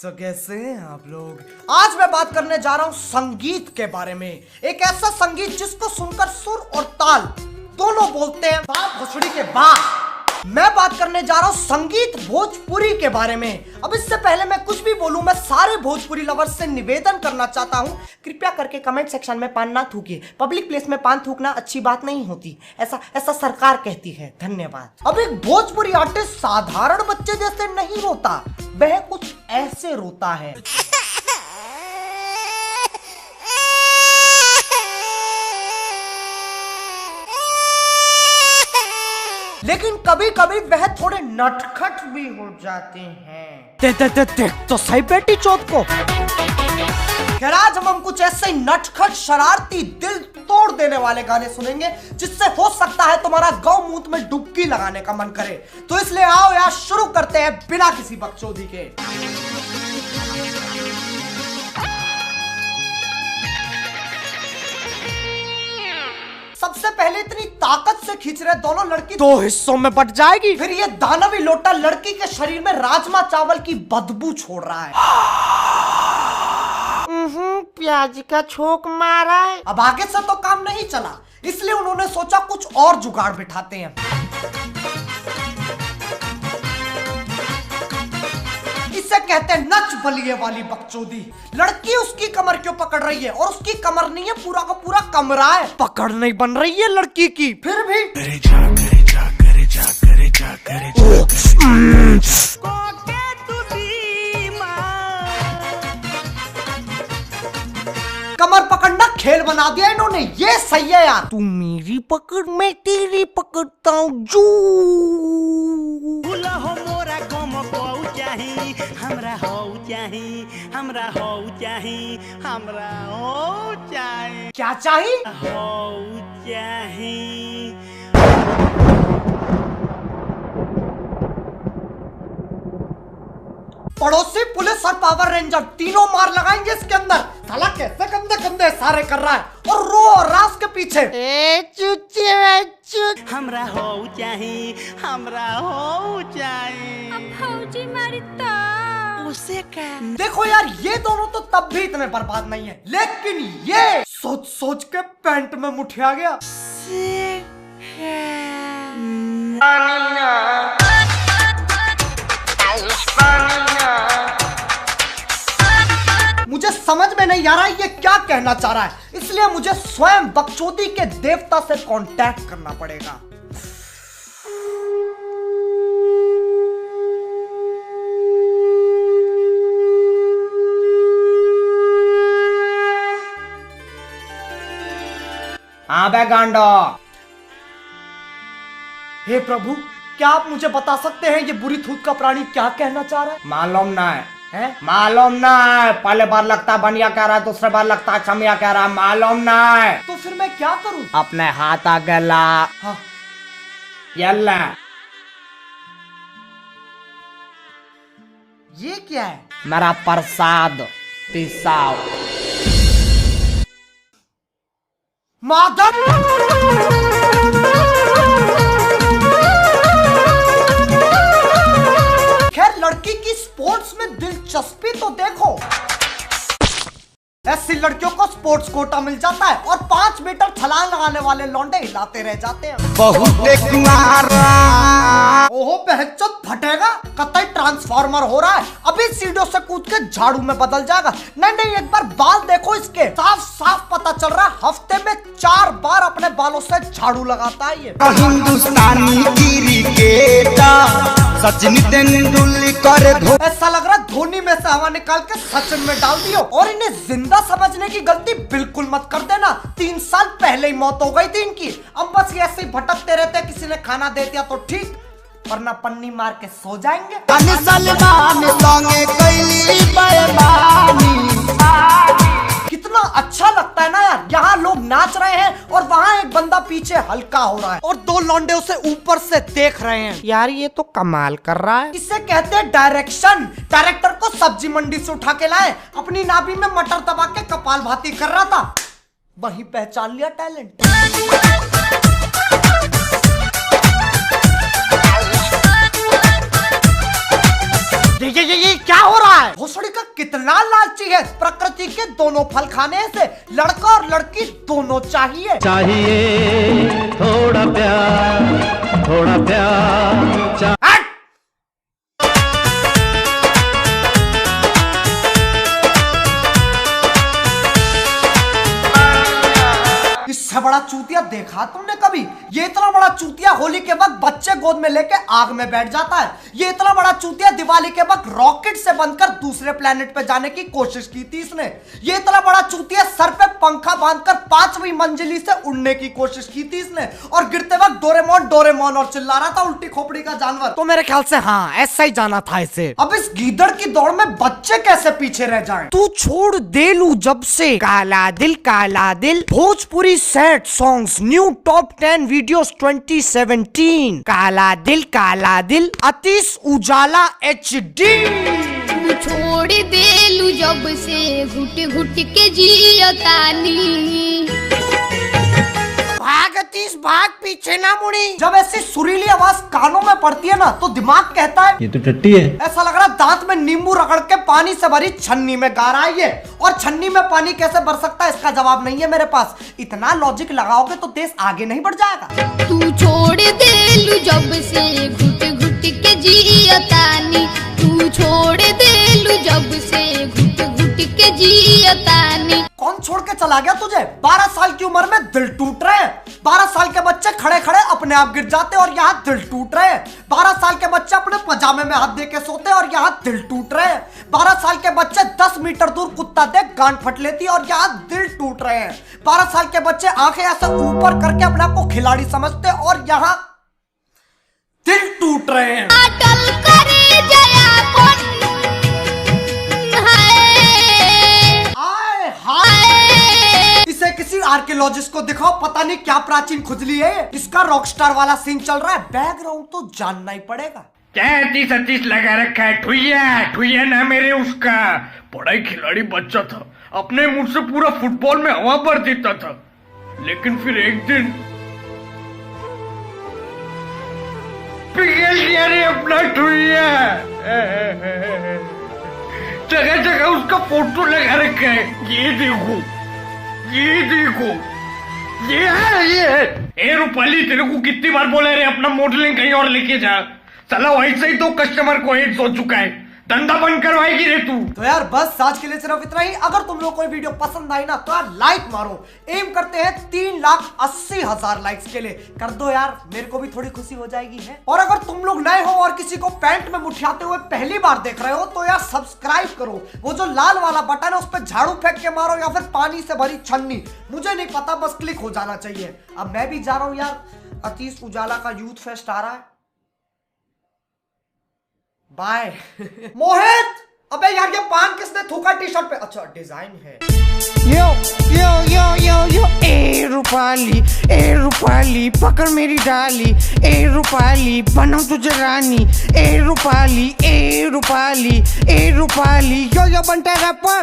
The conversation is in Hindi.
तो कैसे हैं आप लोग। आज मैं बात करने जा रहा हूं संगीत के बारे में। एक ऐसा संगीत जिसको सुनकर सुर और ताल दोनों बोलते हैं बाप भोसड़ी के बाप। मैं बात करने जा रहा हूं संगीत भोजपुरी के बारे में। अब इससे पहले मैं कुछ भी बोलूं, मैं सारे भोजपुरी लवर्स से निवेदन करना चाहता हूं, कृपया करके कमेंट सेक्शन में पान ना थूकिए। पब्लिक प्लेस में पान थूकना अच्छी बात नहीं होती, ऐसा सरकार कहती है। धन्यवाद। अब एक भोजपुरी आर्टिस्ट साधारण बच्चे जैसे नहीं रोता, वह कुछ ऐसे रोता है। लेकिन कभी कभी वह थोड़े नटखट भी हो जाते हैं। देख तो सही बेटी चौथ को। खैर आज हम कुछ ऐसे नटखट शरारती दिल तोड़ देने वाले गाने सुनेंगे जिससे हो सकता है तुम्हारा गौमूत्र में डुबकी लगाने का मन करे। तो इसलिए आओ यार शुरू करते हैं बिना किसी बकचोदी के। सबसे पहले इतनी ताकत से खींच रहे दोनों लड़की दो हिस्सों में बट जाएगी। फिर ये दानवी लोटा लड़की के शरीर में राजमा चावल की बदबू छोड़ रहा है। प्याज का छोक मारा है। अब आगे से तो काम नहीं चला, इसलिए उन्होंने सोचा कुछ और जुगाड़ बिठाते हैं। इसे कहते हैं नच बलिए वाली बकचोदी। लड़की उसकी कमर क्यों पकड़ रही है, और उसकी कमर नहीं है, पूरा का पूरा कमरा है। पकड़ नहीं बन रही है लड़की की, फिर भी करे जा करे जा करे जा करे जा करे जा। कमर पकड़ना खेल बना दिया इन्होंने, ये सही है यार। तू मेरी पकड़ मैं तेरी पकड़ता हूँ जू। हमरा हो चाही, हमरा हो चाही, हमरा हो चाही। क्या चाही? हो चाही। पड़ोसी पुलिस और पावर रेंजर तीनों मार लगाएंगे इसके अंदर। साला कैसे गंदे गंदे सारे कर रहा है और रो रहा उसके पीछे। हमरा हो चाही, हमरा हो चाही। अब फौजी मारता उसे क्या? देखो यार ये दोनों तो तब भी इतने बर्बाद नहीं है, लेकिन ये सोच सोच के पैंट में मुठिया गया। मुझे समझ में नहीं आ रहा ये क्या कहना चाह रहा है, इसलिए मुझे स्वयं बकचोदी के देवता से कांटेक्ट करना पड़ेगा। हाँ बे गांडो। हे प्रभु, क्या आप मुझे बता सकते हैं ये बुरी थूत का प्राणी क्या कहना चाह रहा है? मालूम ना है? मालूम ना है। पहले बार लगता बनिया कह रहा है, दूसरे बार लगता छमिया कह रहा है, मालूम ना है। तो फिर मैं क्या करूं? अपने हाथ आगे ला। हाँ। यल्ला। ये क्या है? मेरा प्रसाद पिसाओ। माधव खैर लड़की की स्पोर्ट्स में दिलचस्पी तो देखो। ऐसी लड़कियों को स्पोर्ट्स कोटा मिल जाता है और 5 मीटर छलांग लगाने वाले लौंडे हिलाते रह जाते हैं। बहुत ओहो बहचोद फटेगा, कतई ट्रांसफार्मर हो रहा है। अभी सीढ़ियों से कूद के झाड़ू में बदल जाएगा। नहीं एक बार बाल देखो इसके, साफ साफ पता चल रहा है हफ्ते में 4 बार अपने बालों से झाड़ू लगाता है ये। हिंदुस्तानी क्रिकेटर सचिन तेंदुलकर। ऐसा लग रहा धोनी में से हवा निकाल के सचिन में डाल दियो। और इन्हें जिंदा समझने की गलती बिल्कुल मत कर देना, 3 साल पहले ही मौत हो गई थी इनकी। अब बस ऐसे ही भटकते रहते, किसी ने खाना दे दिया तो ठीक, वरना पन्नी मार के सो जाएंगे। कितना अच्छा लगता है ना यार, यहाँ लोग नाच रहे हैं और वहाँ एक बंदा पीछे हल्का हो रहा है और 2 लौंडे उसे ऊपर से देख रहे हैं। यार ये तो कमाल कर रहा है। इसे कहते हैं डायरेक्शन। डायरेक्टर को सब्जी मंडी से उठा के लाए, अपनी नाभि में मटर दबा के कपालभाती कर रहा था, वहीं पहचान लिया टैलेंट। ये क्या हो रहा है? भोसड़ी इतना लालची है, प्रकृति के दोनों फल खाने से लड़का और लड़की दोनों चाहिए। चाहिए थोड़ा प्यार, थोड़ा प्यार। इससे बड़ा चूतिया देखा तुमने कभी? ये इतना बड़ा चूतिया होली के वक्त बच्चे गोद में लेके आग में बैठ जाता है। ये इतना बड़ा चूतिया दिवाली के वक्त रॉकेट से बनकर दूसरे प्लेनेट पे जाने की कोशिश की थी इसने। ये इतना बड़ा चूतिया सर पे पंखा बांधकर 5वीं मंजिली से उड़ने की कोशिश की थी इसने, और गिरते वक्त डोरेमोन डोरेमोन और चिल्ला रहा था उल्टी खोपड़ी का जानवर। तो मेरे ख्याल से हाँ, ऐसा ही जाना था इसे। अब इस गीदड़ की दौड़ में बच्चे कैसे पीछे रह जाएं? तू छोड़ दे लू जब से काला दिल Bhojpuri sad songs new top 10 videos 2017। काला दिल अतीश उजाला HD। तू छोड़ देलू जब से घुट घुट के जियतानी। भाग अतीश भाग, पीछे ना मुड़ी। जब ऐसी सुरीली आवाज कानों में पड़ती है ना तो दिमाग कहता है ये तो टट्टी है। ऐसा लग रहा दांत में नींबू रगड़ के पानी से भरी छन्नी में गा रहा है ये। और छन्नी में पानी कैसे भर सकता है इसका जवाब नहीं है मेरे पास। इतना लॉजिक लगाओगे तो देश आगे नहीं बढ़ जाएगा। तू छोड़ देलू जब से घुट घुट के जियतानी। तू छोड़ देलू जब से घुट घुट के जियतानी। कौन छोड़ के चला गया तुझे? 12 साल की उम्र में दिल टूट रहे हैं। 12 साल के बच्चे खड़े खड़े अपने आप गिर जाते और यहाँ दिल टूट रहे हैं। 12 साल के बच्चे अपने पजामे में हाथ दे के सोते और यहाँ दिल टूट रहे हैं। 12 साल के बच्चे 10 मीटर दूर कुत्ता देख गांड फट लेती और यहाँ दिल टूट रहे हैं। 12 साल के बच्चे आंखें ऐसे ऊपर करके अपने आप को खिलाड़ी समझते और यहाँ दिल टूट रहे हैं। अटल करे जया इसे किसी आर्कियोलॉजिस्ट को दिखाओ, पता नहीं क्या प्राचीन खुजली है। इसका रॉकस्टार वाला सीन चल रहा है, बैकग्राउंड तो जानना ही पड़ेगा। क्या 30-30 लगा रखा है? ठुइया ना मेरे उसका। बड़ा ही खिलाड़ी बच्चा था, अपने मुंह से पूरा फुटबॉल में हवा भर देता था। लेकिन फिर एक दिन पिघल गया रे अपना ठुइया। जगह जगह उसका फोटो लगा रखा है। ये देखो ये है। ए रूपाली, तेरे को कितनी बार बोला रे अपना मॉडलिंग कहीं और लेके जा। साला वैसे ही तो कस्टमर को हेट हो चुका है, धंधा बंद करवाएगी रे तू। तो यार बस आज के लिए सिर्फ इतना ही। अगर तुम लोग को ये वीडियो पसंद आई ना तो यार लाइक मारो। एम करते हैं 3,80,000 लाइक्स के लिए। कर दो यार, मेरे को भी थोड़ी खुशी हो जाएगी है। और अगर तुम लोग नए हो और किसी को पैंट में मुठियाते हुए पहली बार देख रहे हो तो यार सब्सक्राइब करो। वो जो लाल वाला बटन है उस पर झाड़ू फेंक के मारो या फिर पानी से भरी छन्नी, मुझे नहीं पता, बस क्लिक हो जाना चाहिए। अब मैं भी जा रहा हूं यार, अतीश उजाला का यूथ फेस्ट आ रहा है। बाय। मोहित, अबे यार ये पान किसने थूका टी-शर्ट पे? अच्छा डिजाइन है। यो ए रूपाली पकड़ मेरी डाली। ए रूपाली बनाऊं तुझे रानी। ए रूपाली यो बंटा रैपर।